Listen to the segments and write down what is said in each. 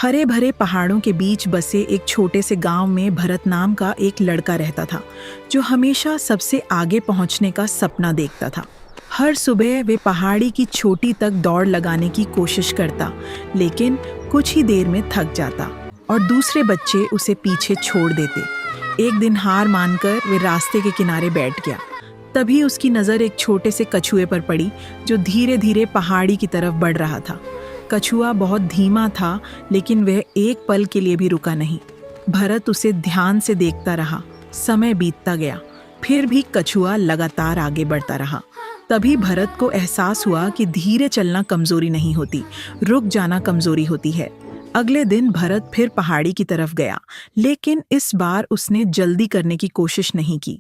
हरे भरे पहाड़ों के बीच बसे एक छोटे से गांव में भरत नाम का एक लड़का रहता था, जो हमेशा सबसे आगे पहुंचने का सपना देखता था। हर सुबह वे पहाड़ी की चोटी तक दौड़ लगाने की कोशिश करता, लेकिन कुछ ही देर में थक जाता और दूसरे बच्चे उसे पीछे छोड़ देते। एक दिन हार मानकर वे रास्ते के किनारे बैठ गया। तभी उसकी नज़र एक छोटे से कछुए पर पड़ी, जो धीरे धीरे पहाड़ी की तरफ बढ़ रहा था। कछुआ बहुत धीमा था, लेकिन वह एक पल के लिए भी रुका नहीं। भरत उसे ध्यान से देखता रहा। समय बीतता गया, फिर भी कछुआ लगातार आगे बढ़ता रहा। तभी भरत को एहसास हुआ कि धीरे चलना कमजोरी नहीं होती, रुक जाना कमजोरी होती है। अगले दिन भरत फिर पहाड़ी की तरफ गया, लेकिन इस बार उसने जल्दी करने की कोशिश नहीं की।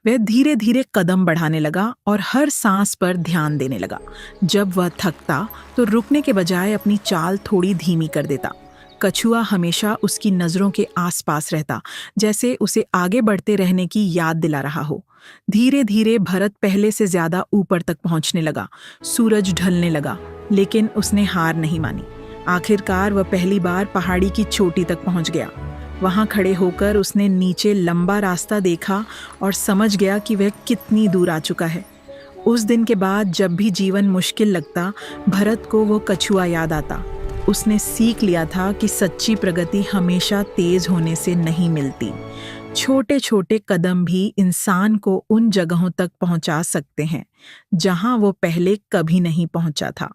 वह धीरे धीरे कदम बढ़ाने लगा और हर सांस पर ध्यान देने लगा। जब वह थकता तो रुकने के बजाय अपनी चाल थोड़ी धीमी कर देता। कछुआ हमेशा उसकी नज़रों के आसपास रहता, जैसे उसे आगे बढ़ते रहने की याद दिला रहा हो। धीरे धीरे भरत पहले से ज्यादा ऊपर तक पहुंचने लगा। सूरज ढलने लगा, लेकिन उसने हार नहीं मानी। आखिरकार वह पहली बार पहाड़ी की चोटी तक पहुंच गया। वहां खड़े होकर उसने नीचे लंबा रास्ता देखा और समझ गया कि वह कितनी दूर आ चुका है। उस दिन के बाद जब भी जीवन मुश्किल लगता, भरत को वो कछुआ याद आता। उसने सीख लिया था कि सच्ची प्रगति हमेशा तेज होने से नहीं मिलती। छोटे छोटे कदम भी इंसान को उन जगहों तक पहुंचा सकते हैं जहां वो पहले कभी नहीं पहुंचा था।